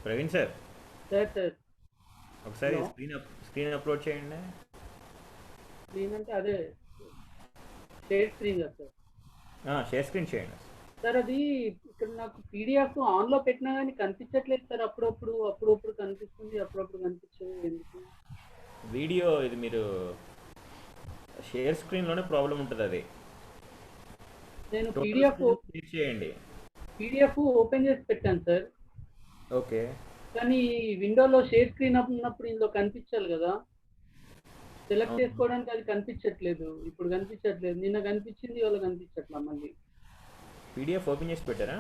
Praveen sir, sir ఒకసారి hello. Screen upload చేయండి. Screen అంటే అదే షేర్ స్క్రీన్ కదా సార్. షేర్ స్క్రీన్ చేయండి. సార్ అది ఇక్కడ నాకు పీడిఎఫ్ ఆన్లో పెట్టినా కానీ కనిపించట్లేదు సార్. అప్పుడప్పుడు కనిపిస్తుంది, అప్పుడప్పుడు కనిపించదు ఎందుకు? వీడియో ఇది మీరు షేర్ స్క్రీన్లోనే ప్రాబ్లం ఉంటుంది. అది నేను టోటల్ స్క్రీన్ షేర్ చేయండి. పీడిఎఫ్ ఓపెన్ చేసి పెట్టాను సార్. ఓకే, కానీ విండోలో షేర్ స్క్రీన్ ఉన్నప్పుడు ఇందులో కనిపించాలి కదా. సెలెక్ట్ చేసుకోవడానికి అది కనిపించట్లేదు, ఇప్పుడు కనిపించట్లేదు. నిన్న కనిపించింది, ఇవాళ కనిపించట్లా. మళ్ళీ పీడిఎఫ్ ఓపెన్ చేసి పెట్టారా?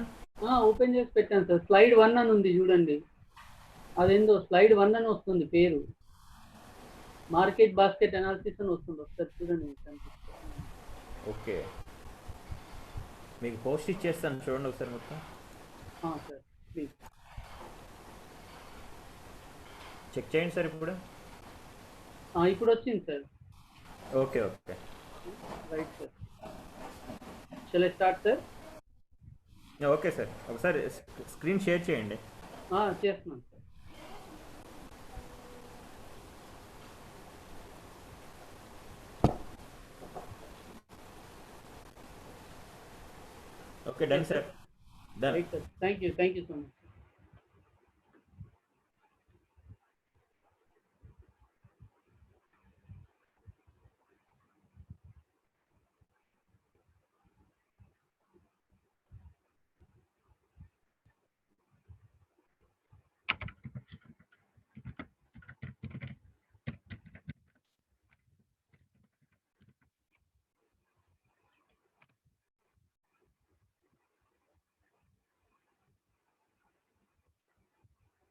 ఓపెన్ చేసి పెట్టాను సార్. స్లైడ్ 1 అని ఉంది చూడండి. అదేందో స్లైడ్ 1 అని వస్తుంది పేరు. మార్కెట్ బాస్కెట్ అనాలిసిస్ అని వస్తుంది. ఒకసారి చూడండి. ఓకే, మీకు పోస్ట్ ఇచ్చేస్తాను, చూడండి ఒకసారి మొత్తం. సార్ ప్లీజ్ చెక్ చేయండి సార్. ఇప్పుడు ఇప్పుడు వచ్చింది sir. Okay okay, right sir. Shall I start sir? Okay sir, ఒకసారి స్క్రీన్ షేర్ చేయండి. చేస్తున్నాను sir. Okay, done sir. Done. Right sir. Thank you so much.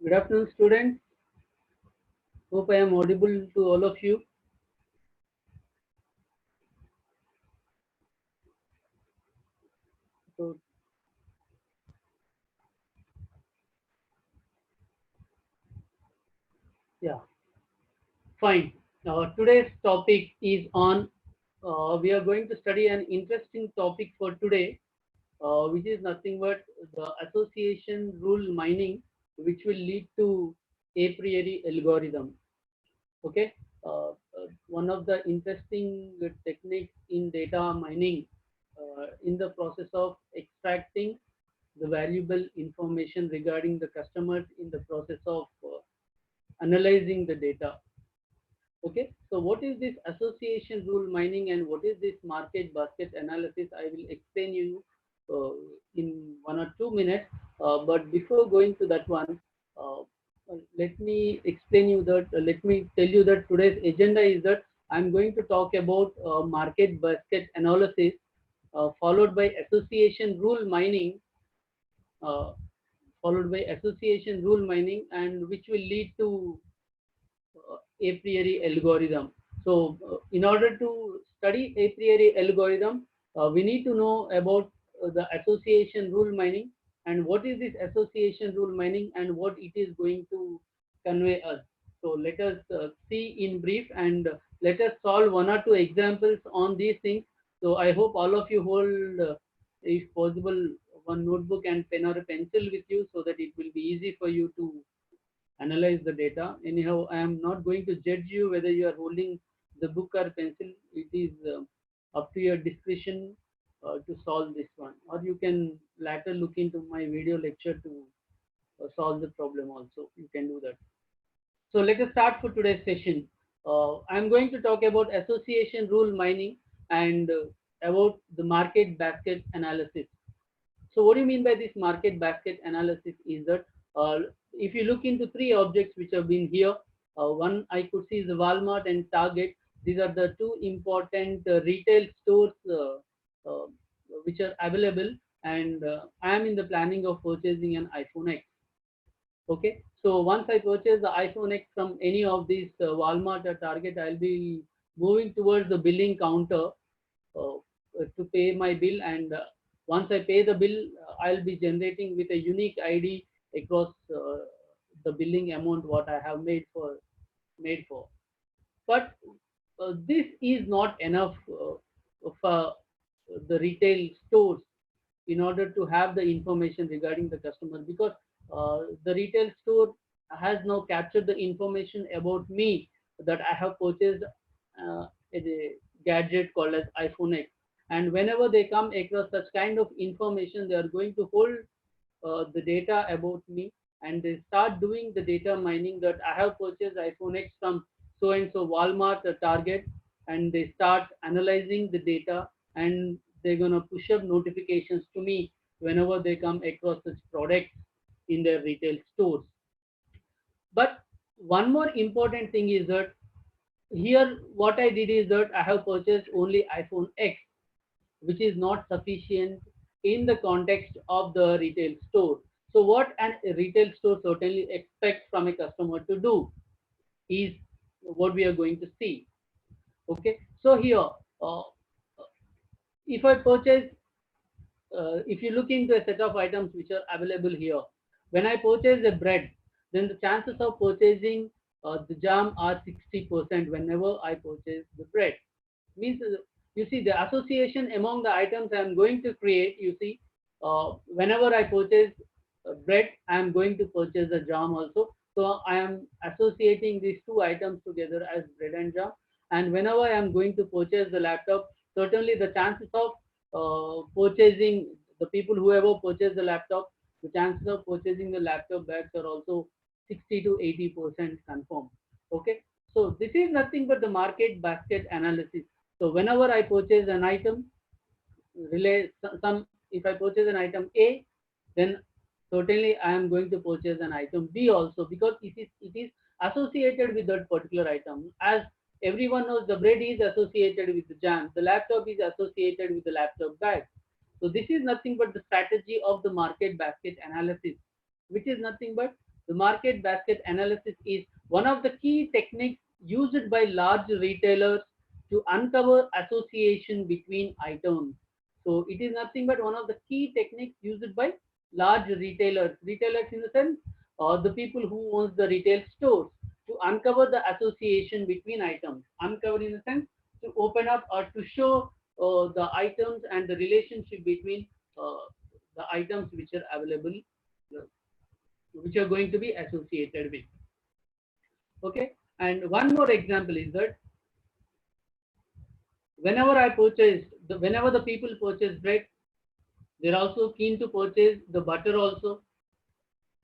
Good afternoon, students. Hope I am audible to all of you. So, yeah, fine. Today's topic is on, we are going to study an interesting topic for today, which is nothing but the association rule mining, which will lead to a priori algorithm. Okay. One of the interesting techniques in data mining, in the process of extracting the valuable information regarding the customers in the process of analyzing the data. Okay, so what is this association rule mining and what is this market basket analysis? I will explain you in 1 or 2 minutes. But before going to that one, let me explain you that. Let me tell you that today's agenda is that I'm going to talk about market basket analysis, followed by association rule mining, and which will lead to a priori algorithm. So in order to study a priori algorithm, we need to know about the association rule mining and what is this association rule mining and what it is going to convey us. So let us see in brief, and let us solve 1 or 2 examples on these things. So I hope all of you hold, if possible, one notebook and pen or a pencil with you, so that it will be easy for you to analyze the data. Anyhow, I am not going to judge you whether you are holding the book or pencil. It is up to your discretion to solve this one, or you can later look into my video lecture to solve the problem also. You can do that. So let us start for today's session. I'm going to talk about association rule mining and about the market basket analysis. So what do you mean by this market basket analysis is that if you look into 3 objects which have been here, one I could see is the Walmart and Target. These are the 2 important retail stores uh, which are available, and I am in the planning of purchasing an iPhone X. Okay, so once I purchase the iPhone X from any of these Walmart or Target, I'll be moving towards the billing counter to pay my bill, and once I pay the bill, I'll be generating with a unique ID across the billing amount what I have made for. But this is not enough for the retail stores in order to have the information regarding the customer, because the retail store has now captured the information about me that I have purchased a gadget called as iPhone X. And whenever they come across such kind of information, they are going to hold the data about me, and they start doing the data mining that I have purchased iPhone X from so and so Walmart or Target, and they start analyzing the data, and they're gonna push up notifications to me whenever they come across such products in their retail stores. But one more important thing is that here what I did is that I have purchased only iPhone X, which is not sufficient in the context of the retail store. So what a retail store certainly expects from a customer to do is what we are going to see. Okay, so here, uh, if I purchase, if you look into a set of items which are available here, when I purchase a bread, then the chances of purchasing the jam are 60% whenever I purchase the bread. Means you see the association among the items I am going to create. You see, whenever I purchase bread, I am going to purchase the jam also. So I am associating these two items together as bread and jam. And whenever I am going to purchase the laptop, certainly the chances of purchasing, the people who ever purchase the laptop, the chances of purchasing the laptop bags are also 60 to 80% confirmed. Okay, so this is nothing but the market basket analysis. So whenever I purchase an item, relay some, if I purchase an item A, then certainly I am going to purchase an item B also, because it is associated with that particular item. As everyone knows, the bread is associated with the jam, the laptop is associated with the laptop bag. So this is nothing but the strategy of the market basket analysis, which is nothing but the market basket analysis is one of the key techniques used by large retailers to uncover association between items. So it is nothing but one of the key techniques used by large retailers. Retailers in the sense, the people who owns the retail stores, to uncover the association between items. Uncover in the sense to open up or to show the items and the relationship between the items which are available, uh, which are going to be associated with. Okay, and one more example is that whenever the people purchase bread, they're also keen to purchase the butter also.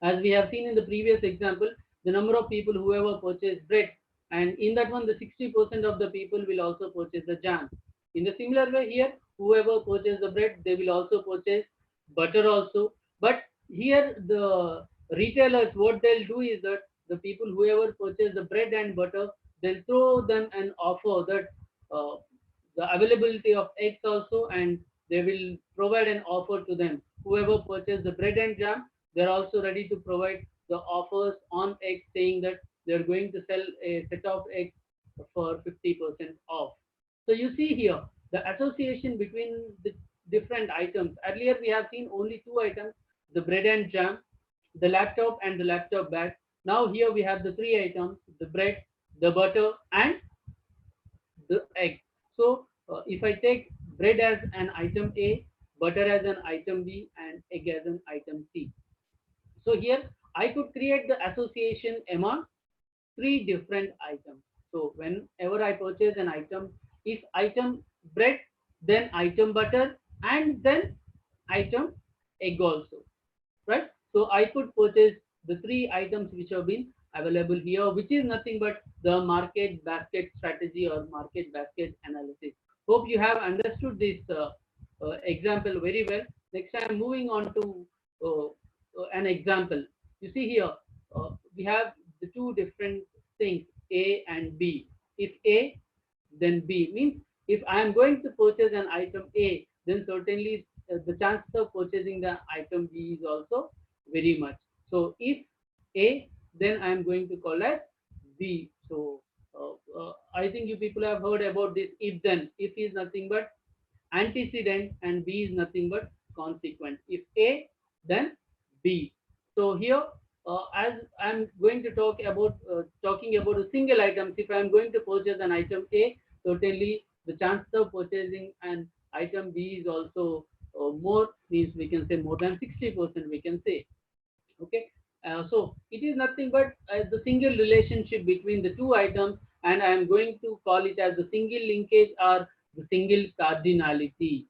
As we have seen in the previous example, the number of people who ever purchase bread, and in that one, the 60% of the people will also purchase the jam. In the similar way here, whoever purchase the bread, they will also purchase butter also. But here, the retailers, what they'll do is that the people whoever purchase the bread and butter, they'll throw them an offer that uh, the availability of eggs also, and they will provide an offer to them. Whoever purchase the bread and jam, they're also ready to provide the offers on eggs, saying that they're going to sell a set of eggs for 50% off. So you see here the association between the different items. Earlier we have seen only two items, the bread and jam, the laptop and the laptop bag. Now here we have the three items, the bread, the butter and the egg. So if I take bread as an item A, butter as an item B, and egg as an item C. So here I could create the association among three different items. So whenever I purchase an item, if item bread, then item butter, and then item egg also, right? So I could purchase the three items which have been available here, which is nothing but the market basket strategy or market basket analysis. Hope you have understood this example very well. Next time, moving on to an example. You see here, we have the two different things, A and B. If A, then B means if I am going to purchase an item A, then certainly the chances of purchasing the item B is also very much. So if A, then I am going to call as B. So I think you people have heard about this if then. If is nothing but antecedent and B is nothing but consequent. If A, then B. So here, as I'm going to talking about a single item, if I'm going to purchase an item A, certainly the chances of purchasing an item B is also more, means we can say more than 60%, we can say. Okay, so it is nothing but the single relationship between the two items, and I am going to call it as the single linkage or the single cardinality.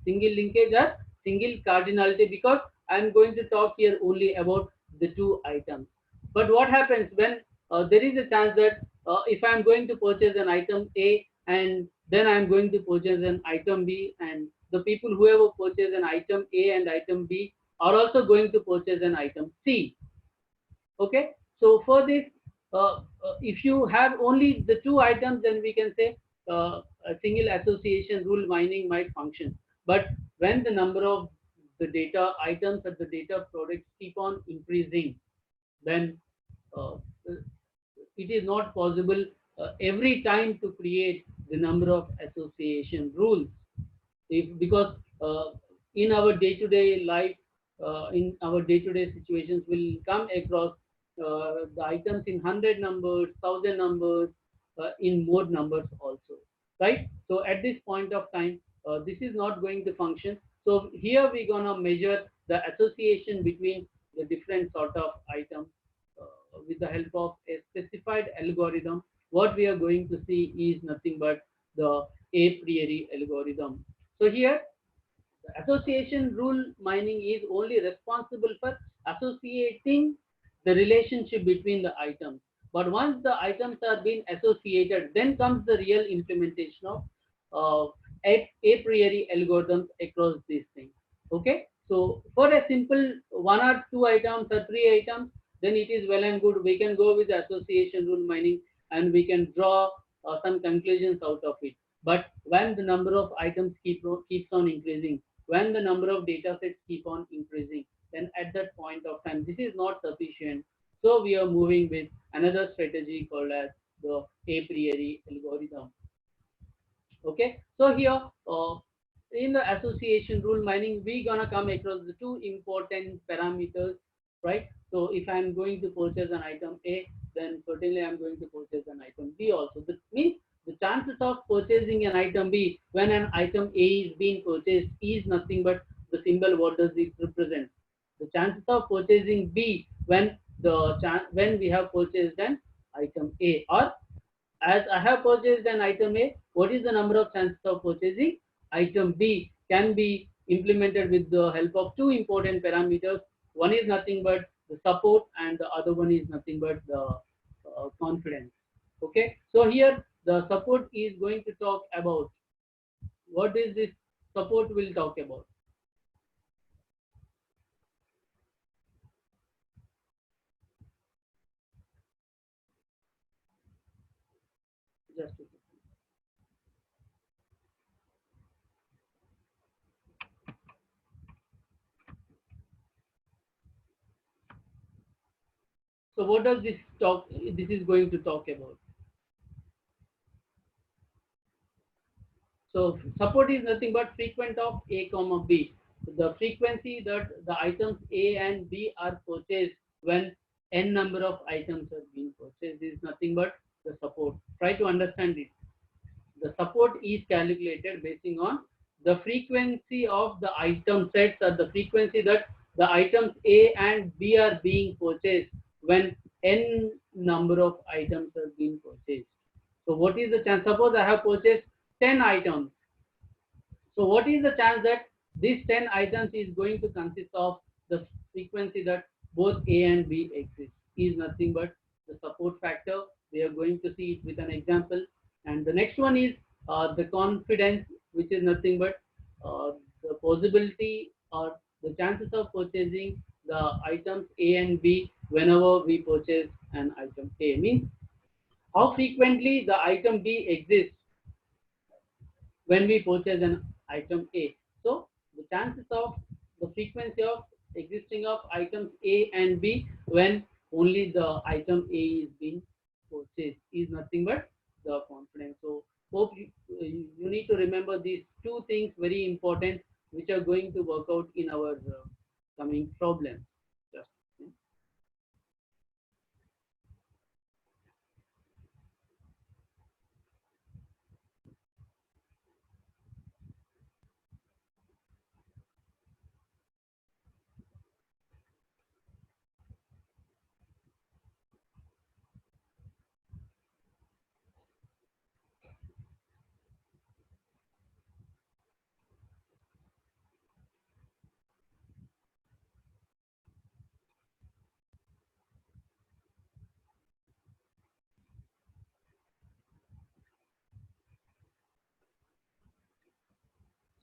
Single linkage or single cardinality, because I am going to talk here only about the two items. But what happens when there is a chance that if I am going to purchase an item A and then I am going to purchase an item B, and the people who have purchased an item A and item B are also going to purchase an item C. Okay, so for this, if you have only the two items, then we can say a single association rule mining might function. But when the number of the data items or the data products keep on increasing, then uh, it is not possible every time to create the number of association rules. If because in our day-to-day life, in our day-to-day situations, will come across the items in 100 numbers, 1000 numbers, in more numbers also, right? So at this point of time, this is not going to function. So here we're gonna measure the association between the different sort of items with the help of a specified algorithm. What we are going to see is nothing but the a priori algorithm. So here, the association rule mining is only responsible for associating the relationship between the items. But once the items are being associated, then comes the real implementation of a priori algorithms across these things. Okay, so for a simple one or two items or three items, then it is well and good. We can go with the association rule mining and we can draw some conclusions out of it. But when the number of items keeps on increasing, when the number of data sets keep on increasing, then at that point of time, this is not sufficient. So we are moving with another strategy called as the a priori algorithm. Okay, so here in the association rule mining, we gonna come across the two important parameters, right? So if I'm going to purchase an item A, then certainly I'm going to purchase an item B also. That means the chances of purchasing an item B when an item A is being purchased is nothing but the symbol. What does it represent? The chances of purchasing B when when we have purchased an item A, or as I have purchased an item A, what is the number of chances of purchasing item B can be implemented with the help of two important parameters. One is nothing but the support, and the other one is nothing but the confidence. Okay, so here the support is going to talk about what is this support will talk about. Just a second. So what does this talk? This is going to talk about. So support is nothing but frequent of A comma B. The frequency that the items A and B are purchased when n number of items are being purchased is nothing but the support. Try to understand it. The support is calculated basing on the frequency of the item sets, or the frequency that the items A and B are being purchased when n number of items are being purchased. So what is the chance? Suppose I have purchased 10 items. So what is the chance that this 10 items is going to consist of the frequency that both A and B exist? Is nothing but the support factor. We are going to see it with an example. And the next one is the confidence, which is nothing but the possibility or the chances of purchasing the items A and B whenever we purchase an item A. Means how frequently the item B exists when we purchase an item A. So the chances of the frequency of existing of items A and B when only the item A is being purchased is nothing but the confidence. So hope you need to remember these two things very important, which are going to work out in our coming problems. Just,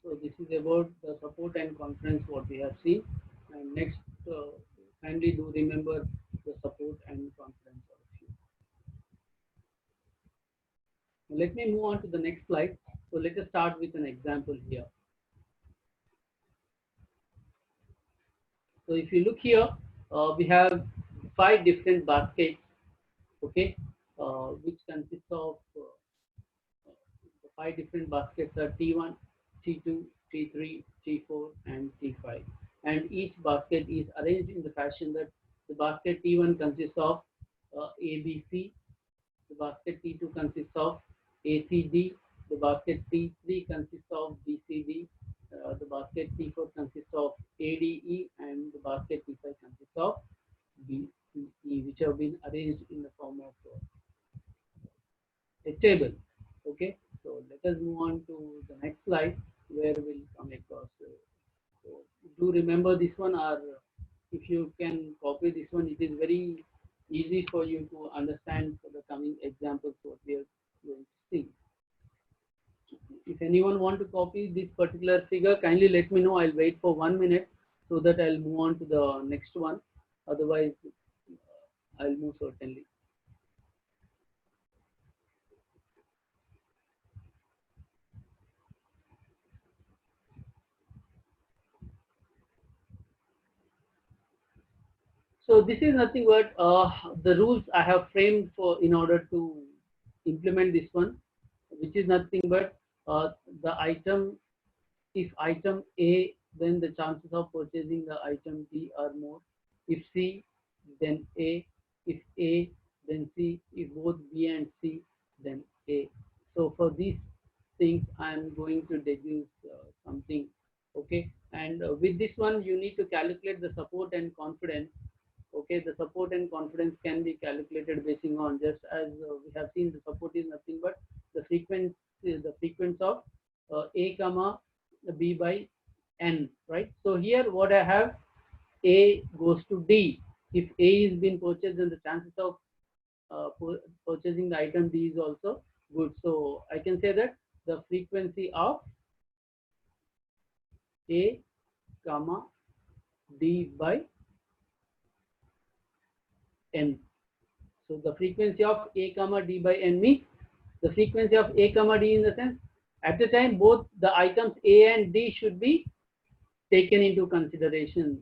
So this is about the support and confidence what we have seen. And next, kindly do remember the support and confidence of you. Let me move on to the next slide. So let us start with an example here. So if you look here, we have 5 different baskets, okay, which consists of the 5 different baskets are T1, T2, T3, T4, and T5. And each basket is arranged in the fashion that the basket T1 consists of ABC, the basket T2 consists of ACD, the basket T3 consists of BCD, the basket T4 consists of ADE, and the basket T5 consists of BCE, which have been arranged in the form of a table. Okay, so let us move on to the next slide where we'll come across. So do remember this one, or if you can copy this one, it is very easy for you to understand for the coming examples what we are going to see. If anyone want to copy this particular figure, kindly let me know. I'll wait for 1 minute so that I'll move on to the next one. Otherwise, I'll move certainly. So this is nothing but the rules I have framed for in order to implement this one, which is nothing but the item, if item A, then the chances of purchasing the item B are more. If C, then A. If A, then C. If both B and C, then A. So for these things, I am going to deduce something. Okay, and with this one, you need to calculate the support and confidence. Okay, the support and confidence can be calculated based on, just as we have seen, the support is nothing but the frequency, the frequency of A comma B by N, right? So here what I have, A goes to D. If A is being purchased, then the chances of purchasing the item D is also good. So I can say that the frequency of A comma D by N. So the frequency of A comma D by N means the frequency of A comma D in the sense at the time both the items A and D should be taken into consideration,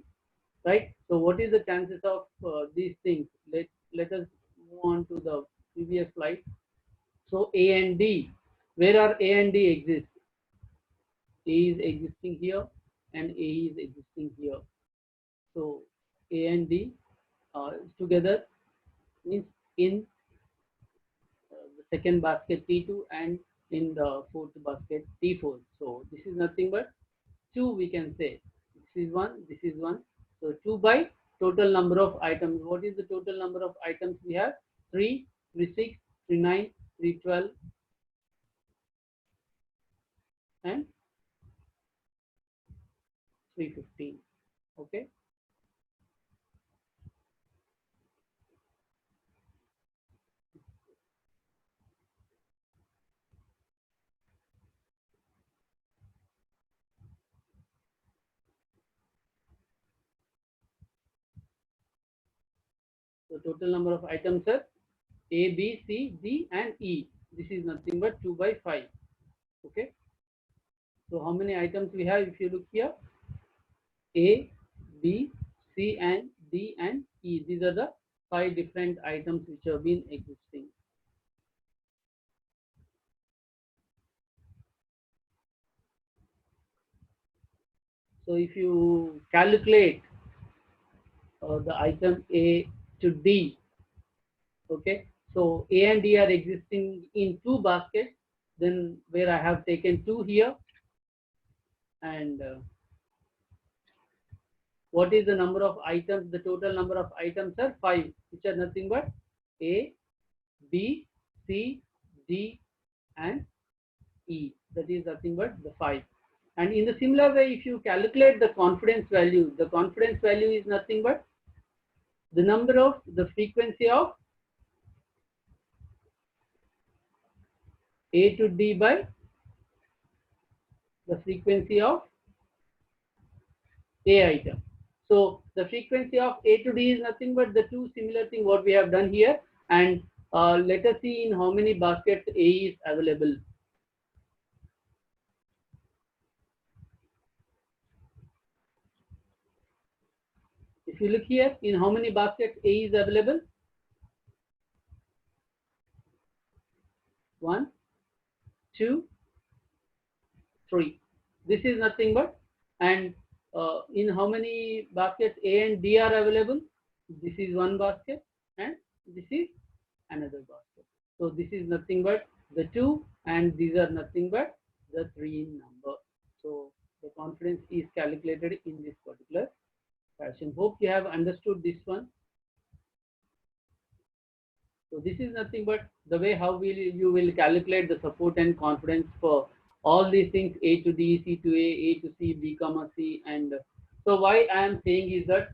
right? So what is the chances of these things? Let us move on to the previous slide. So A and D, where are A and D exist? A is existing here and A is existing here. So A and D together means in the second basket T2 and in the fourth basket T4. So this is nothing but 2, we can say. This is 1, this is 1. So 2 by total number of items. What is the total number of items we have? 3, 3, 6, 3, 9, 3, 12, and 3, 15. Okay. So total number of items are A, B, C, D, and E. This is nothing but 2 by 5. Okay. So how many items we have? If you look here, A, B, C, and D, and E. These are the 5 different items which have been existing. So if you calculate the item A to D, okay, so A and D are existing in 2 baskets, then where I have taken 2 here, and what is the number of items? The total number of items are 5, which are nothing but A, B, C, D, and E. That is nothing but the 5. And in the similar way, if you calculate the confidence value is nothing but the number of the frequency of A to D by the frequency of A item. So the frequency of A to D is nothing but the two similar thing what we have done here. And let us see in how many baskets A is available. If you look here, in how many baskets A is available? 1, 2, 3. This is nothing but, and in how many baskets A and D are available? This is one basket and this is another basket. So this is nothing but the 2 and these are nothing but the 3 in number. So the confidence is calculated in this particular fashion. Hope you have understood this one. So this is nothing but the way how you will calculate the support and confidence for all these things, A to D, C to A to C, B comma C. And so why I am saying is that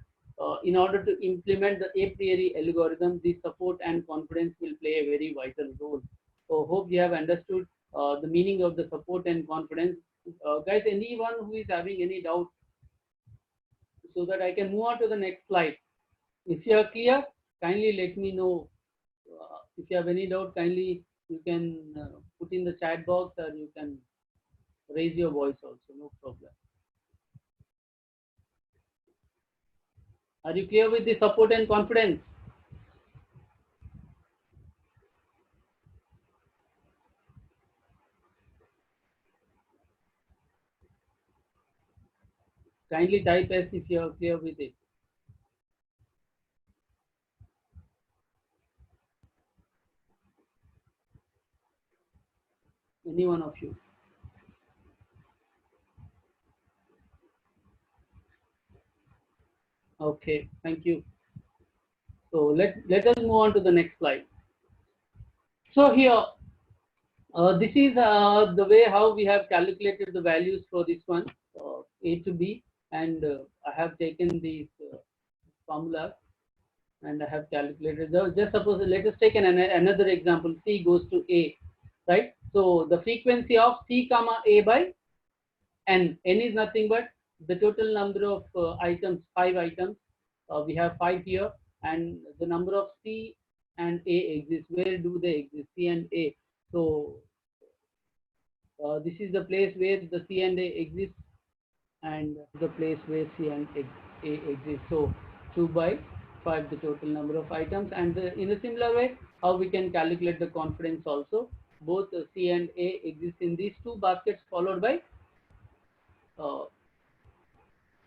in order to implement the a priori algorithm, the support and confidence will play a very vital role. So hope you have understood the meaning of the support and confidence. Guys, anyone who is having any doubt, so that I can move on to the next slide. If you are clear, kindly let me know. If you have any doubt, kindly you can put in the chat box or you can raise your voice also, no problem. Are you clear with the support and confidence? Kindly type S if you are clear with it. Any one of you. Okay, thank you. So let us move on to the next slide. So here, this is the way how we have calculated the values for this one, A to B, and I have taken these formulas and I have calculated. Just suppose, let us take another example. C goes to A, right? So the frequency of C comma A by N. N is nothing but the total number of items, 5 items. We have 5 here, and the number of C and A exist. Where do they exist? C and A. So this is the place where the C and A exist, and the place where C and A exist. So 2 by 5 the total number of items, and in a similar way how we can calculate the confidence also. Both C and A exist in these two baskets, followed by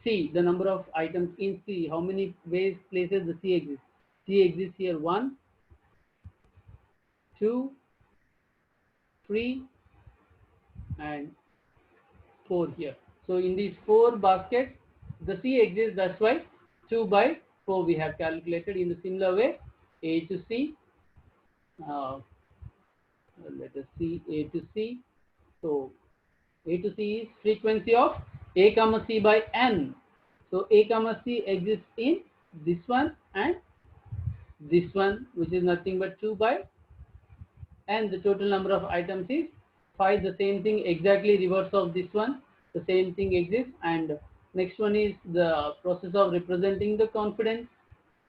C, the number of items in C. How many places the C exists? C exists here 1, 2, 3 and 4 here. So in these 4 baskets the C exists, that's why 2 by 4 we have calculated. In the similar way, A to C, let us see A to C. So A to C is frequency of A comma C by N. So A comma C exists in this one and this one, which is nothing but 2 by, and the total number of items is 5. The same thing, exactly reverse of this one, the same thing exists. And next one is the process of representing the confidence,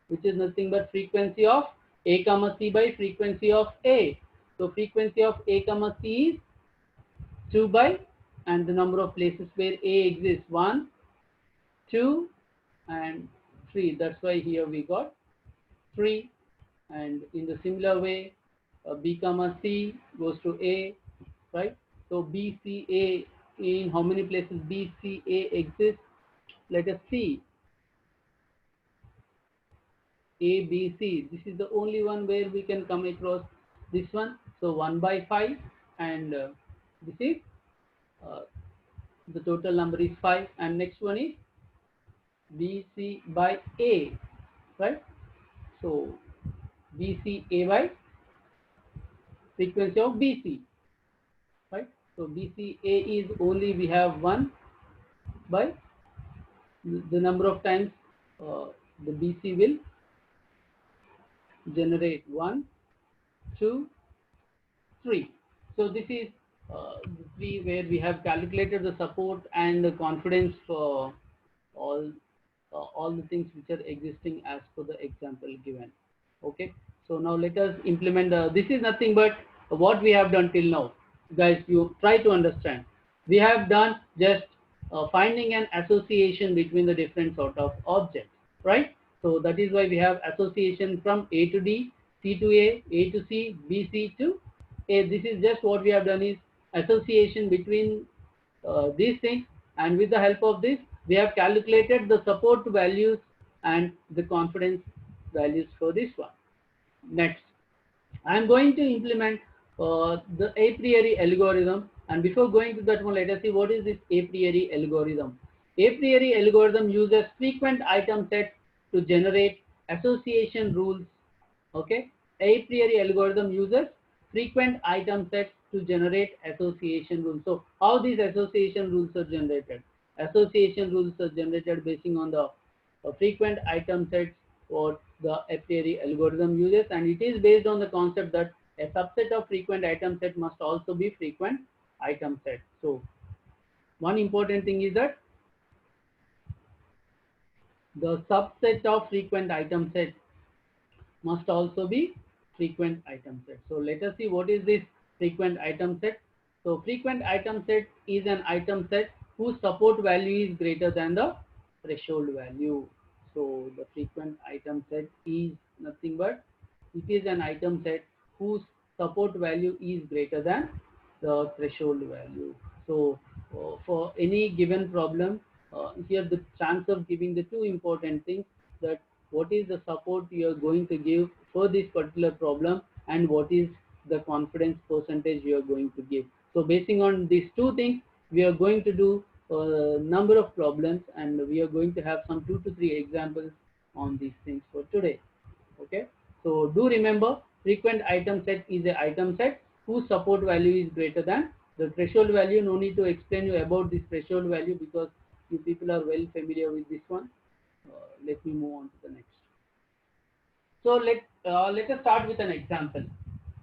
which is nothing but frequency of A comma C by frequency of A. So frequency of A comma C is 2 by, and the number of places where A exists 1, 2 and 3. That's why here we got 3. And in the similar way, B comma C goes to A, right? So B, C, A, in how many places B, C, A exists? Let us see. A, B, C. This is the only one where we can come across this one. So 1 by 5, and this is the total number is 5. And next one is B, C by A, right? So B, C, A by frequency of B, C, right? So BCA is only we have 1 by the number of times the BC will generate 1, 2, 3. So this is the three where we have calculated the support and the confidence for all the things which are existing as per the example given. Okay, so now let us implement this is nothing but what we have done till now. Guys, you try to understand. We have done just finding an association between the different sort of objects, right? So that is why we have association from A to D, C to A to C, B, C to A. This is just what we have done is association between these things, and with the help of this we have calculated the support values and the confidence values for this one. Next, I am going to implement the a priori algorithm, and before going to that one, let us see what is this a priori algorithm. A priori algorithm uses frequent item sets to generate association rules. Okay, a priori algorithm uses frequent item sets to generate association rules. So how these association rules are generated? Association rules are generated based on the frequent item sets what the a priori algorithm uses, and it is based on the concept that a subset of frequent item set must also be frequent item set. So one important thing is that the subset of frequent item set must also be frequent item set. So let us see what is this frequent item set. So frequent item set is an item set whose support value is greater than the threshold value. So the frequent item set is nothing but it is an item set whose support value is greater than the threshold value. So for any given problem, here the chance of giving the two important things, that what is the support you are going to give for this particular problem and what is the confidence percentage you are going to give. So basing on these two things, we are going to do a number of problems, and we are going to have some 2 to 3 examples on these things for today. Okay, so do remember, frequent item set is an item set whose support value is greater than the threshold value. No need to explain you about this threshold value because you people are well familiar with this one. Let me move on to the next. So let us start with an example.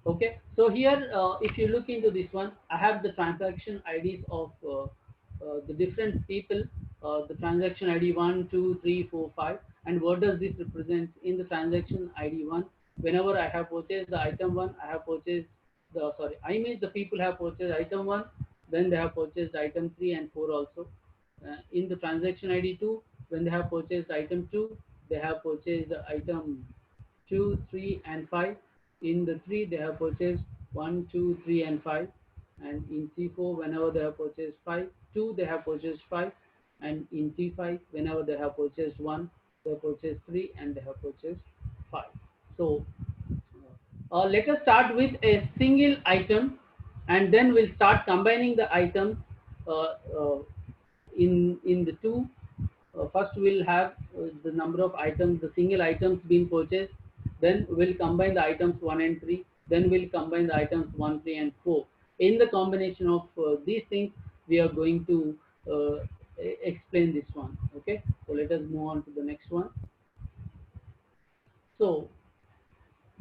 Okay, so here if you look into this one, I have the transaction IDs of the different people, the transaction ID 1, 2, 3, 4, 5, and what does this represent in the transaction ID 1? Whenever I have purchased the item 1, I have purchased the, sorry, I mean the people have purchased item 1, then they have purchased item 3 and 4 also. In the transaction ID 2, when they have purchased item 2, they have purchased the item 2, 3, and 5. In the 3, they have purchased 1, 2, 3, and 5. And in T4, whenever they have purchased 5, 2, they have purchased 5. And in T5, whenever they have purchased 1, they have purchased 3, and they have purchased 5. So let us start with a single item, and then we'll start combining the items uh, uh, in the two. First we'll have the number of items, the single items being purchased, then we'll combine the items 1 and 3, then we'll combine the items 1, 3, and 4. In the combination of these things, we are going to explain this one. Okay, so let us move on to the next one. So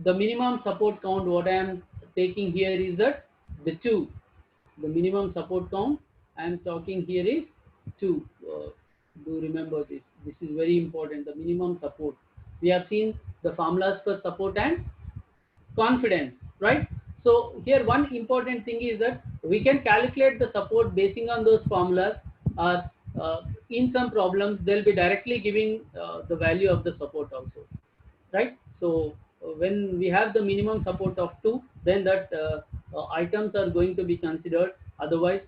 the minimum support count, what I am taking here is that the 2. The minimum support count I am talking here is 2. Do remember this. This is very important. The minimum support. We have seen the formulas for support and confidence, right? So here one important thing is that we can calculate the support basing on those formulas. In some problems, they'll be directly giving the value of the support also, right? So when we have the minimum support of 2, then that items are going to be considered. Otherwise,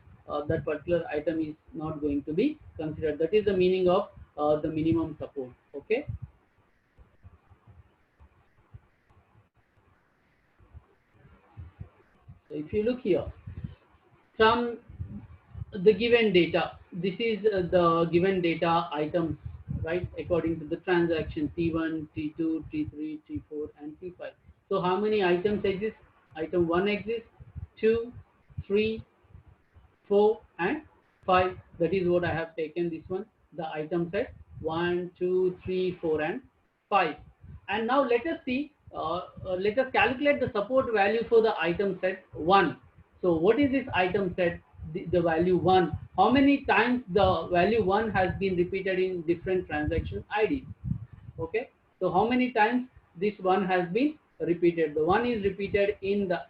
that particular item is not going to be considered. That is the meaning of the minimum support. Okay. So if you look here, from the given data, this is the given data items, right, according to the transaction T1, T2, T3, T4, and T5. So how many items exist? Item 1 exists, 2, 3, 4, and 5. That is what I have taken this one, the item set 1, 2, 3, 4, and 5. And now let us see, let us calculate the support value for the item set 1. So what is this item set? The value 1. How many times the value 1 has been repeated in different transaction IDs? Okay. So how many times this one has been repeated? The one is repeated in the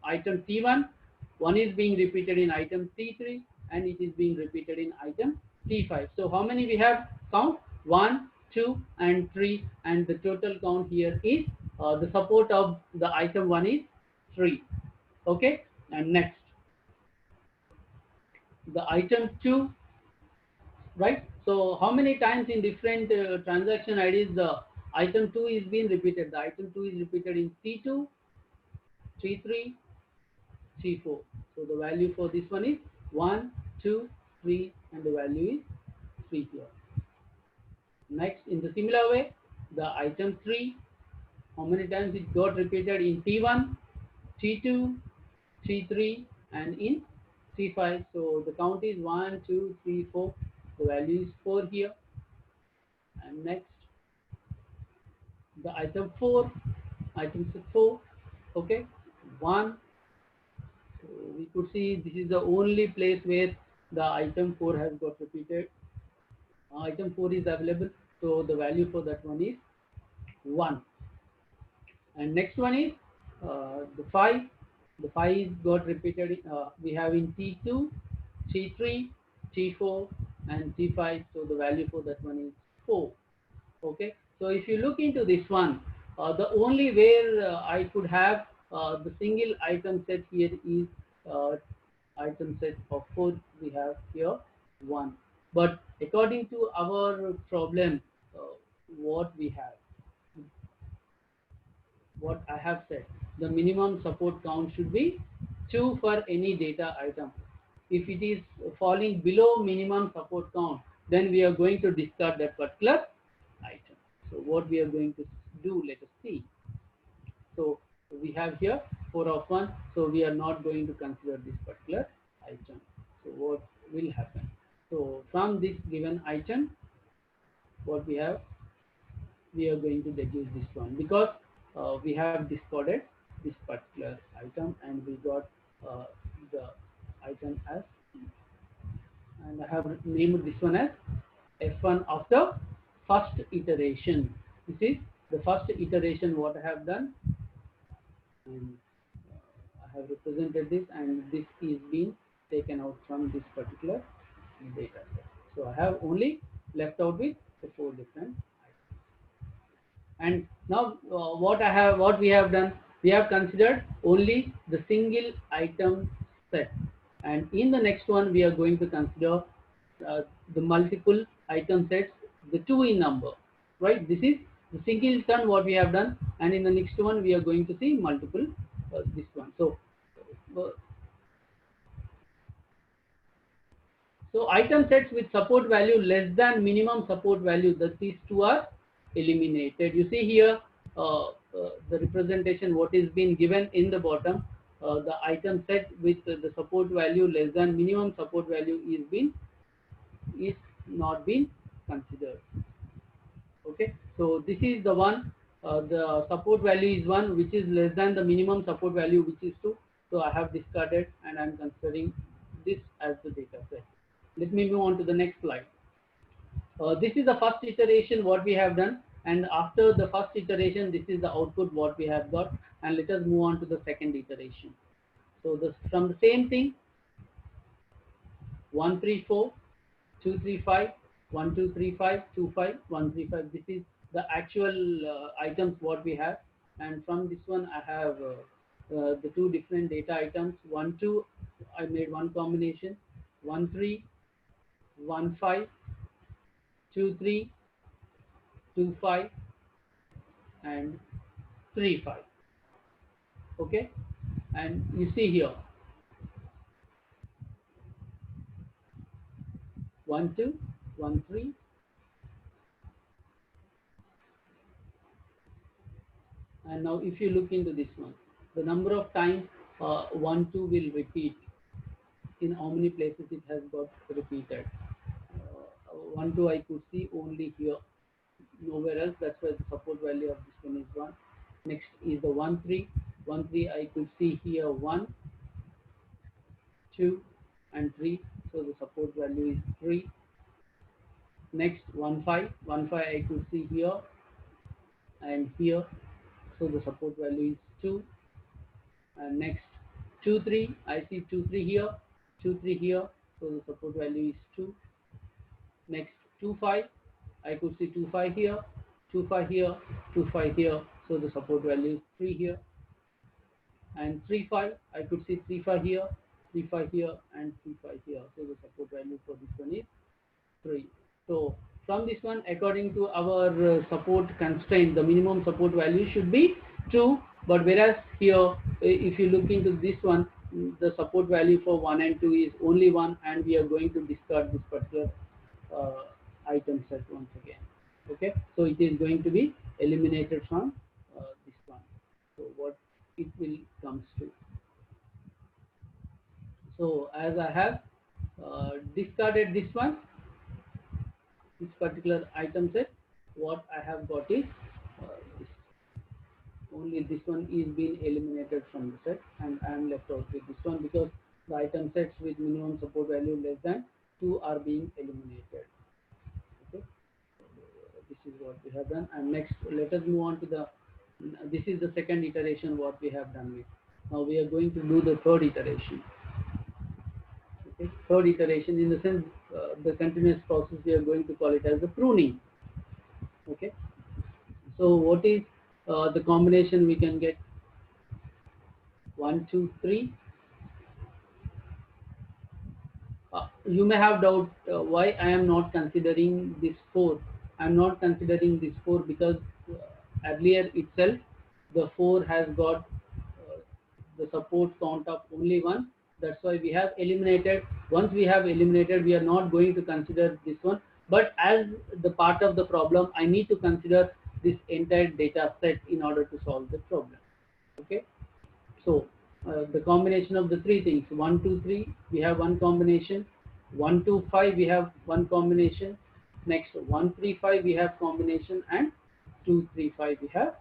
item T1, one is being repeated in item T3, and it is being repeated in item T5. So how many we have? Count 1, 2, and 3, and the total count here is the support of the item 1 is 3. Okay, and next the item 2, right? So how many times in different transaction IDs the item 2 is being repeated? The item 2 is repeated in T2, T3, T4. So the value for this one is 1, 2, 3, and the value is 3 here. Next, in the similar way, the item 3, how many times it got repeated in T1, T2, T3, and in T5. So the count is 1, 2, 3, 4. The value is 4 here. And next, the item 4, item 4, okay, 1. So we could see this is the only place where the item 4 has got repeated. Item 4 is available, so the value for that one is 1. And next one is the 5. The 5 is got repeated. We have in T2, T3, T4, and T5. So the value for that one is 4. Okay. So if you look into this one, the only where I could have the single item set here is item set of 4. We have here 1. But according to our problem, what we have, what I have said, the minimum support count should be 2 for any data item. If it is falling below minimum support count, then we are going to discard that particular item. So what we are going to do, let us see. So we have here 4 of 1, so we are not going to consider this particular item. So what will happen? So from this given item, what we have, we are going to deduce this one, because we have discarded this particular item and we got the item as, and I have named this one as F1 of the first iteration. This is the first iteration what I have done, and I have represented this, and this is being taken out from this particular data set. So I have only left out with the 4 different items. And now what we have done, we have considered only the single item set, and in the next one we are going to consider the multiple item sets, the 2 in number, right? This is the singleton what we have done, and in the next one we are going to see multiple this one. So item sets with support value less than minimum support value, that these 2 are eliminated. You see here the representation what is being given in the bottom, the item set with the support value less than minimum support value is not being considered. Okay, so this is the one, the support value is 1, which is less than the minimum support value, which is 2. So I have discarded and I'm considering this as the data set. Let me move on to the next slide. This is the first iteration what we have done, and after the first iteration, this is the output what we have got, and let us move on to the second iteration. So from the same thing, 1 3 4 2 3 5 1 2 3 5 2 5 1 3 5. This is the actual items what we have, and from this one I have the 2 different data items. 1 2, I made one combination. 1 3 1 5 2 3 2 5 and 3 5. Okay, and you see here 1 2 1 3. And now if you look into this one, the number of times 1 2 will repeat, in how many places it has got repeated. 1 2 I could see only here, nowhere else. That's why the support value of this one is 1. Next is the 1 3 1 3, I could see here 1, 2 and 3, so the support value is 3. Next 1 5, 1 5 I could see here and here, so the support value is 2. And next 2 3, I see 2 3 here, 2 3 here, so the support value is 2. Next 2 5, I could see 2 5 here, 2 5 here, 2 5 here, so the support value is 3 here. And 3 5, I could see 3 5 here, 3 5 here, and 3 5 here, so the support value for this one is 3. So from this one, according to our support constraint, the minimum support value should be 2. But whereas here, if you look into this one, the support value for 1 and 2 is only 1, and we are going to discard this particular item set once again. Okay, so it is going to be eliminated from this one. So what it will comes to. So as I have discarded this one, this particular item set, what I have got is this. Only this one is being eliminated from the set, and I am left out with this one because the item sets with minimum support value less than 2 are being eliminated. Okay, this is what we have done. And next, let us move on to the, this is the second iteration what we have done with. Now we are going to do the third iteration. Okay, third iteration, in the sense the continuous process, we are going to call it as the pruning. Okay, so what is the combination we can get? 1 2 3. You may have doubt why I am not considering this 4. I am not considering this 4 because earlier itself the 4 has got the support count of only 1. That's why we have eliminated. Once we have eliminated, we are not going to consider this one. But as the part of the problem, I need to consider this entire data set in order to solve the problem. Okay, so the combination of the three things, 1 2 3, we have one combination. 1 2 5, we have one combination. Next 1 3 5, we have combination, and 2 3 5, we have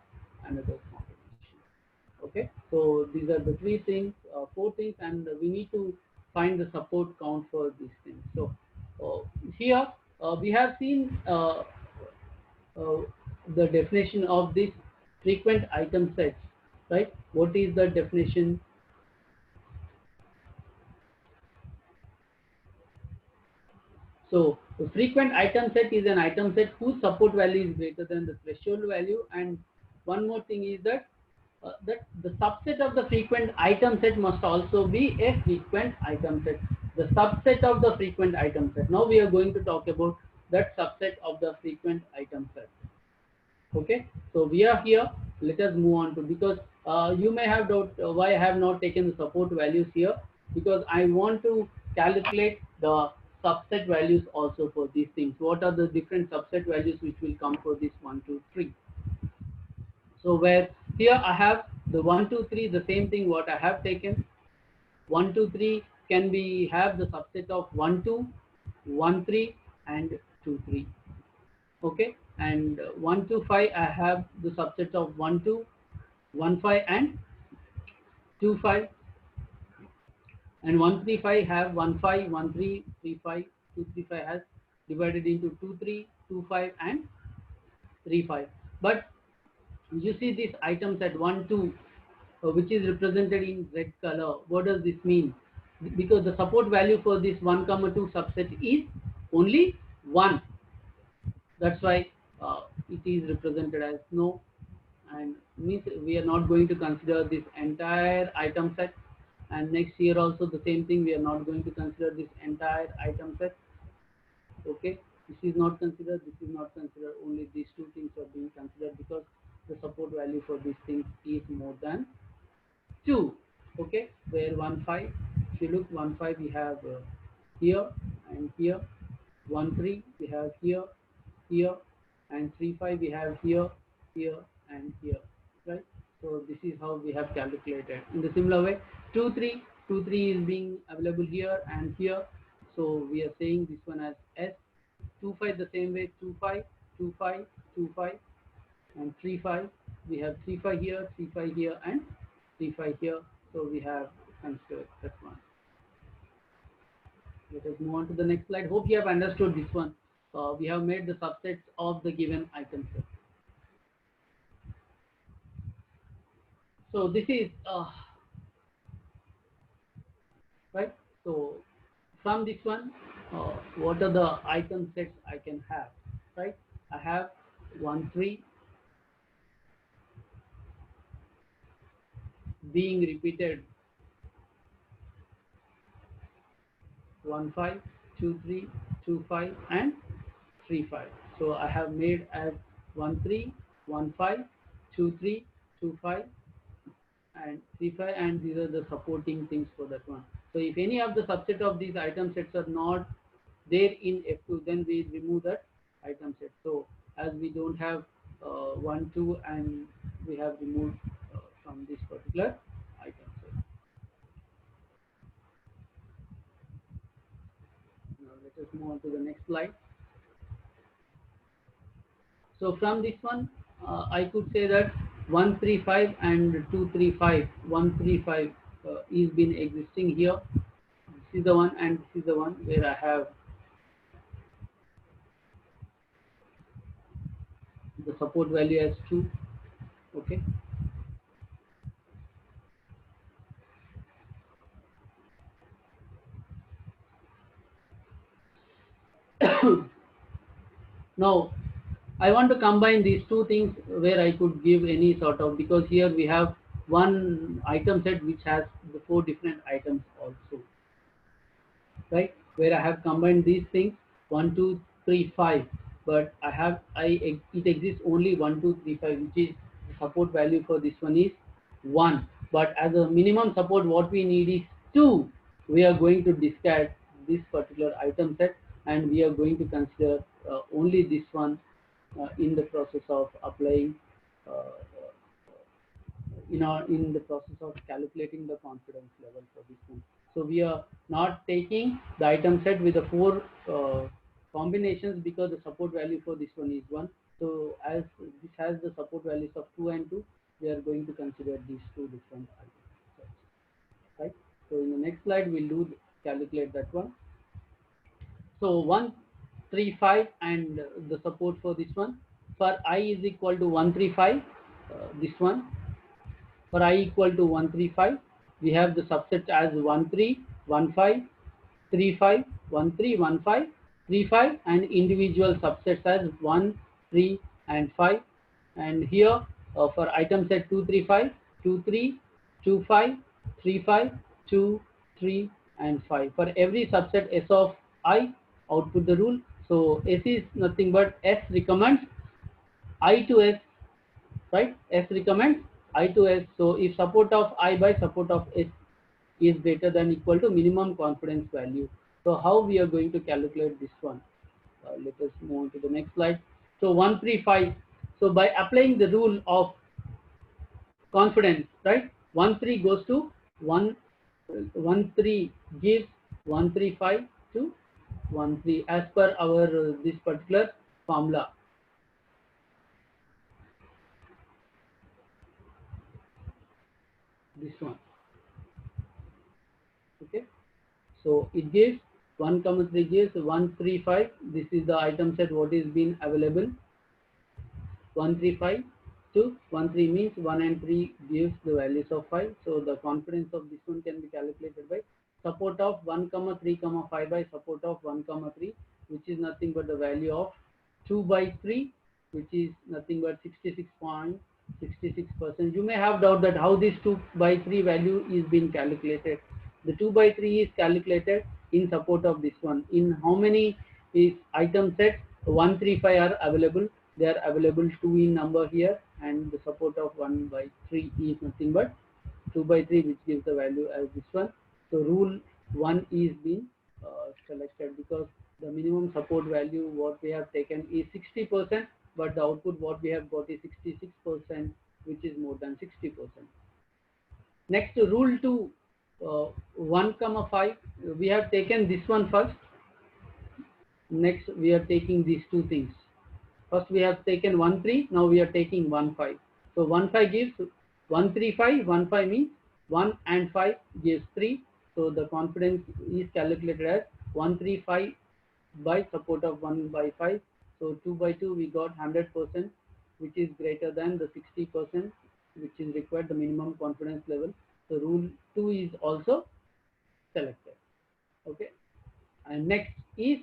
another combination. Okay, so these are the three things, 4 things, and we need to find the support count for these things. So here we have seen the definition of this frequent item sets, right? What is the definition? So the frequent item set is an item set whose support value is greater than the threshold value. And one more thing is that that the subset of the frequent item set must also be a frequent item set. The subset of the frequent item set. Now we are going to talk about that subset of the frequent item set. Okay, so we are here. Let us move on to, because you may have doubt why I have not taken the support values here, because I want to calculate the subset values also for these things. What are the different subset values which will come for this 1 2 3? So where here I have the 1 2 3, the same thing what I have taken. 1 2 3 can be have the subset of 1 2, 1 3, and 2 3. Okay, and 1 2 5, I have the subset of 1 2, 1 5, and 2 5. And 1 3 5 have 1 5, 1 3, 3 5, 2 3 5 has divided into 2 3, 2 5, and 3 5. But you see this item set 1 2, which is represented in red color. What does this mean? Because the support value for this 1 2 subset is only 1. That's why it is represented as no, and means we are not going to consider this entire item set. And next here also the same thing, we are not going to consider this entire item set. Okay, this is not considered, this is not considered, only these two things are being considered because the support value for these things is more than 2. Okay, where 1 5, if you look 1 5 we have here and here, 1 3 we have here, here, and 3 5 we have here, here, and here, right? So this is how we have calculated. In the similar way, 2 3 is being available here and here, so we are saying this one as S. 2 5 the same way, 2 5, 2 5, 2 5, and 3 5, we have 3 5 here, 3 5 here, and 3 5 here, so we have considered that one. Let us move on to the next slide. Hope you have understood this one. We have made the subsets of the given item set. So this is right. So from this one, what are the item sets I can have? Right. I have 1 3 being repeated 1 5 2 3 2 5 and 3 5. So I have made as 1 3 1 5 2 3 2 5 and 3 5, and these are the supporting things for that one. So if any of the subset of these item sets are not there in F2, then we remove that item set. So as we don't have 1 2, and we have removed from this particular item set. Now let us move on to the next slide. So from this one, I could say that 135 and 235, 135 is been existing here. This is the one, and this is the one where I have the support value as 2. Okay. Now I want to combine these two things where I could give any sort of, because here we have one item set which has the 4 different items also, right? Where I have combined these things 1 2 3 5, but it exists only 1 2 3 5, which is the support value for this one is 1. But as a minimum support, what we need is 2. We are going to discard this particular item set, and we are going to consider only this one in the process of applying uh, in the process of calculating the confidence level for this one. So we are not taking the item set with the 4 combinations, because the support value for this one is 1. So as this has the support values of 2 and 2, we are going to consider these 2 different item sets, right? So in the next slide, we'll calculate that one. So 135 and the support for this one, for I is equal to 135, this one. For I equal to 135, we have the subset as 1 3 1 5 3 5 1 3 1 5 3 5, and individual subsets as 1 3 and 5. And here for item set 2 3 5 2 3 2 5 3 5 2 3 and 5. For every subset S of I, output the rule. So S is nothing but S recommends I to S, right? S recommends I to S. So if support of I by support of S is greater than equal to minimum confidence value. So how we are going to calculate this one? Let us move on to the next slide. So 135. So by applying the rule of confidence, right? 1 3 goes to 1 1 3 gives 135 to 1 3 as per our this particular formula. This one. Okay. So it gives 1 comma 3 gives 135. This is the item set what is being available. 135 to 13 means 1 and 3 gives the values of 5. So the confidence of this one can be calculated by support of 1 comma 3 comma 5 by support of 1 comma 3, which is nothing but the value of 2 by 3, which is nothing but 66.66%. You may have doubt that how this 2 by 3 value is being calculated. The 2 by 3 is calculated in support of this one. In how many is item sets 135 are available? They are available 2 in number here, and the support of 1 by 3 is nothing but 2 by 3, which gives the value as this one. So rule 1 is being selected, because the minimum support value what we have taken is 60%, but the output what we have got is 66%, which is more than 60%. Next, rule 2, 1 comma 5, we have taken this one first. Next, we are taking these two things. First, we have taken 1 3, now we are taking 1 5. So 1 5 gives 1 3 5, 1 5 means 1 and 5 gives 3. So the confidence is calculated as 135 by support of 1 by 5. So 2 by 2 we got 100%, which is greater than the 60%, which is required, the minimum confidence level. So rule 2 is also selected. Okay, and next is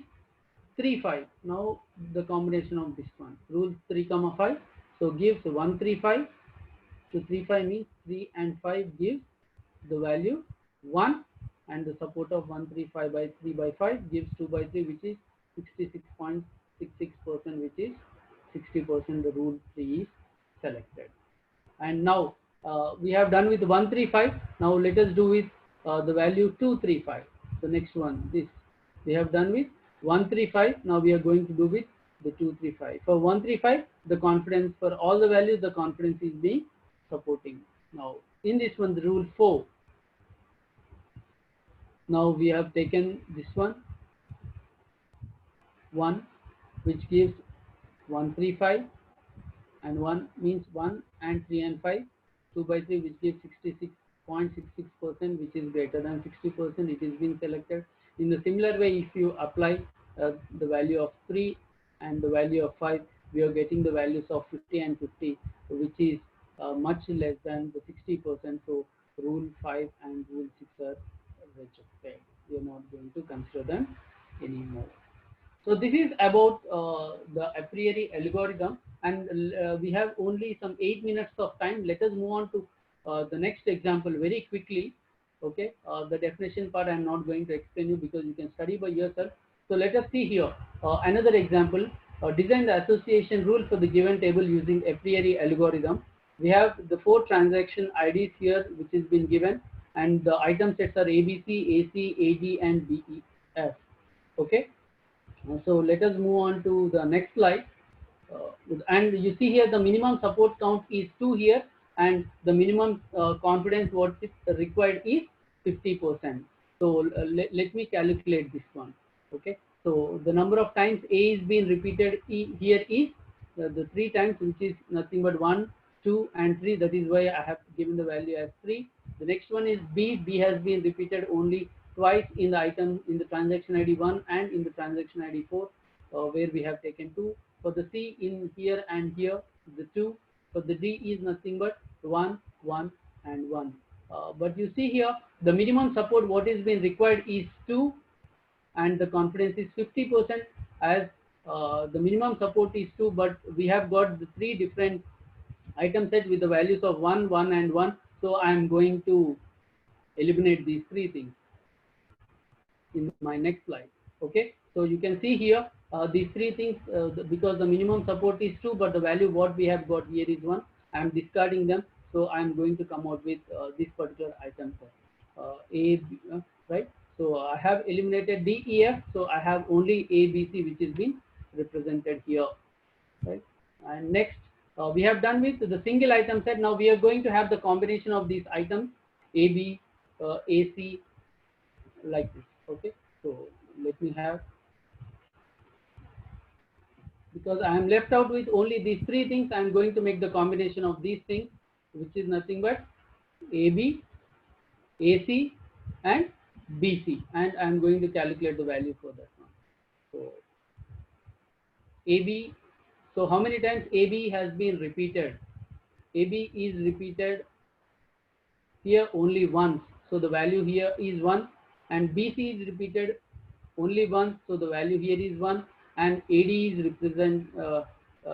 3 5. Now the combination of this one, rule 3 comma 5. So gives 135 to 3 5 means 3 and 5 gives the value 1, and the support of 135 by 3 by 5 gives 2 by 3, which is 66.66%, which is 60%. The rule 3 is selected. And now we have done with 135. Now let us do with the value 235. The next one, this we have done with 135. Now we are going to do with the 235. For 135, the confidence for all the values, the confidence is being supporting. Now in this one, the rule 4. Now we have taken this one 1, which gives 135, and 1 means 1 and 3 and 5, 2 by 3, which gives 66.66%, which is greater than 60%. It is being selected. In the similar way, if you apply the value of 3 and the value of 5, we are getting the values of 50 and 50, which is much less than the 60%. So rule 5 and rule 6 are rejected. We are not going to consider them anymore. So this is about the a priori algorithm, and we have only some 8 minutes of time. Let us move on to the next example very quickly. Okay, the definition part I am not going to explain you because you can study by yourself. So let us see here another example. Design the association rule for the given table using a priori algorithm. We have the 4 transaction IDs here, which has been given, and the item sets are ABC, AC, AD, and BEF. Okay. So let us move on to the next slide. And you see here the minimum support count is 2 here, and the minimum confidence what is required is 50%. So let me calculate this one. Okay. So the number of times A is being repeated here is the 3 times, which is nothing but 1, 2, and 3. That is why I have given the value as 3. The next one is B. B has been repeated only twice in the item, in the transaction ID 1 and in the transaction ID 4, where we have taken 2. For the C, in here and here, the 2. For the D is nothing but 1, 1, and 1. But you see here, the minimum support what is being required is 2, and the confidence is 50%, as the minimum support is 2, but we have got the 3 different item set with the values of 1, 1, and 1. So I am going to eliminate these 3 things in my next slide. Okay, so you can see here these 3 things, because the minimum support is 2, but the value what we have got here is 1. I am discarding them, so I am going to come out with this particular item set A, B, right? So I have eliminated D, E, F, so I have only A, B, C, which is being represented here, right? And next we have done with the single item set. Now we are going to have the combination of these items A, B, A, C, like this. Okay, so let me have, because I am left out with only these 3 things, I am going to make the combination of these things, which is nothing but AB, AC, and BC, and I am going to calculate the value for that one. So AB, so how many times AB has been repeated? AB is repeated here only once, so the value here is 1, and BC is repeated only once, so the value here is 1, and AD is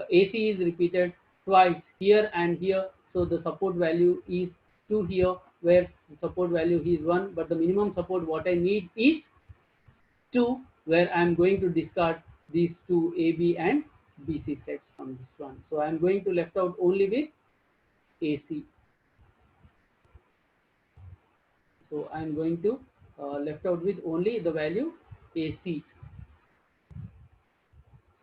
AC is repeated twice here and here, so the support value is 2 here, where the support value is 1, but the minimum support what I need is 2, where I am going to discard these 2 AB and BC sets from this one. So I am going to left out only with AC. So I am going to left out with only the value AC,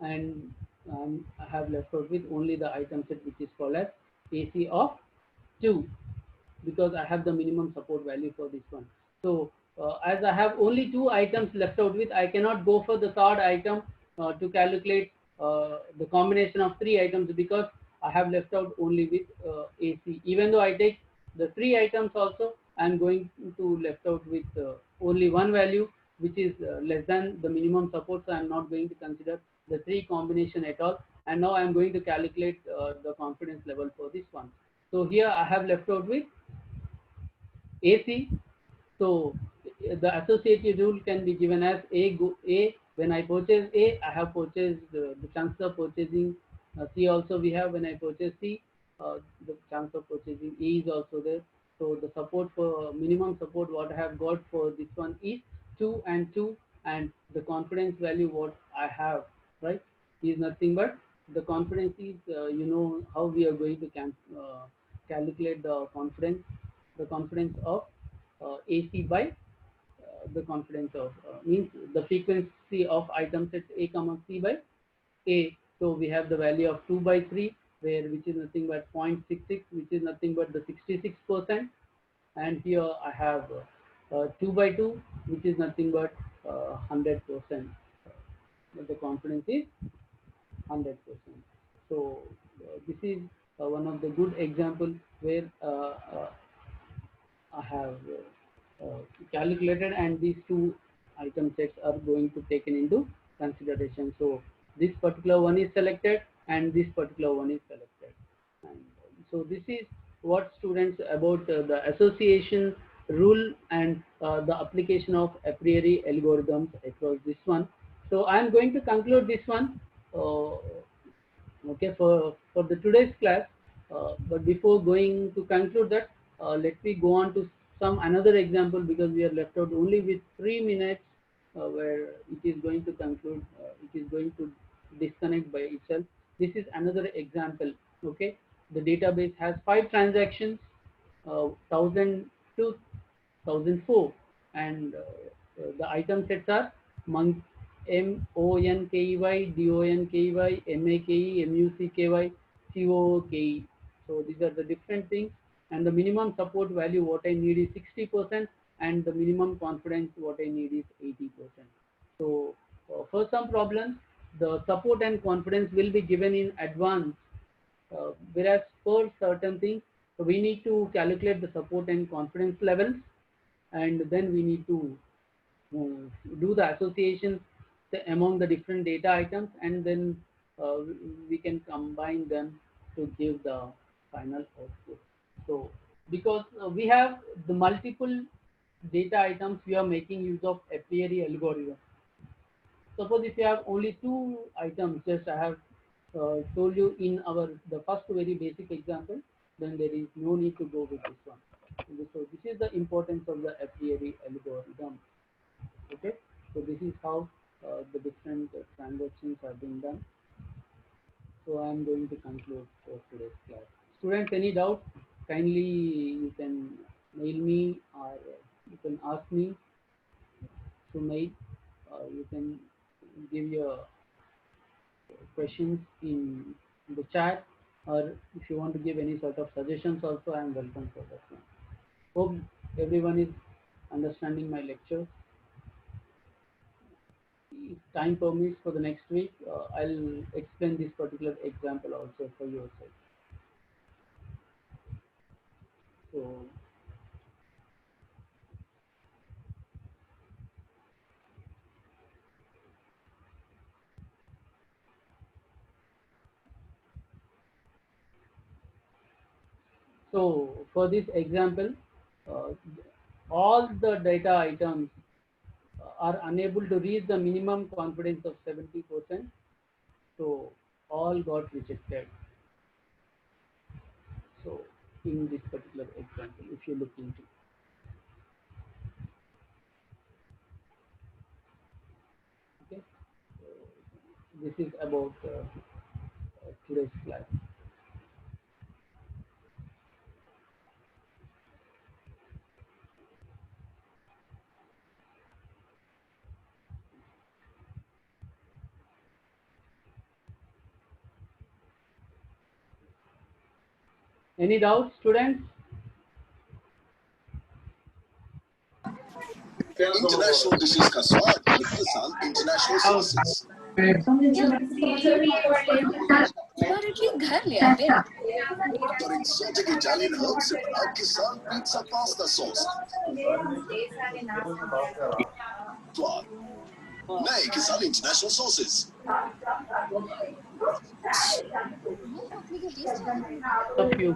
and I have left out with only the item set which is called as AC of 2, because I have the minimum support value for this one. So as I have only 2 items left out with, I cannot go for the third item to calculate the combination of 3 items, because I have left out only with AC. Even though I take the 3 items also, I am going to left out with only 1 value, which is less than the minimum support, so I'm not going to consider the 3 combination at all. And now I'm going to calculate the confidence level for this one. So here I have left out with AC. So the associative rule can be given as A. When I purchase A, I have purchased the chance of purchasing C. Also we have when I purchase C, the chance of purchasing A is also there. So the support for minimum support what I have got for this one is 2 and 2, and the confidence value what I have, right, is nothing but the confidence is you know how we are going to calculate the confidence of AC by the confidence of means the frequency of item set A comma C by A. So we have the value of 2 by 3, where which is nothing but 0.66, which is nothing but the 66%. And here I have 2 by 2, which is nothing but 100%. The confidence is 100%. So this is one of the good example where I have calculated, and these two item sets are going to taken into consideration. So this particular one is selected and this particular one is selected. And so this is what students about the association rule and the application of a priori algorithms across this one. So I am going to conclude this one. Okay, for the today's class, but before going to conclude that, let me go on to some another example, because we are left out only with 3 minutes where it is going to conclude, it is going to disconnect by itself. This is another example. Okay, the database has 5 transactions, 1000 to 1004, and the item sets are month, MONKEY, DONKEY, MAKE, MUCKY, COOKE. So these are the different things, and the minimum support value what I need is 60%, and the minimum confidence what I need is 80%. So for some problems, the support and confidence will be given in advance, whereas for certain things, we need to calculate the support and confidence levels, and then we need to do the associations among the different data items, and then we can combine them to give the final output. So because we have the multiple data items, we are making use of a priori algorithm. Suppose if you have only 2 items, just I have told you in the first very basic example, then there is no need to go with this one. So this is the importance of the a priori algorithm. Okay, so this is how the different transactions are being done. So I am going to conclude for today's class. Students, any doubt? Kindly you can mail me, or you can ask me to mail. You can give your questions in the chat, or if you want to give any sort of suggestions also, I am welcome for that one. Hope everyone is understanding my lecture. If time permits, for the next week, I'll explain this particular example also for yourself. So for this example, uh, all the data items are unable to reach the minimum confidence of 70%. So all got rejected. So in this particular example, if you look into, okay, so this is about today's class. Any doubts, students? International dishes का स्वाद एक के साथ international sauces और इडली घर ले आते हैं और एक्सोटिक इटालियन हर्ब से बना किसान पिज्जा पास्ता सॉस स्वाद नए किसान इंटरनेशनल सॉसेस। वो मछली का टेस्ट है। Of you.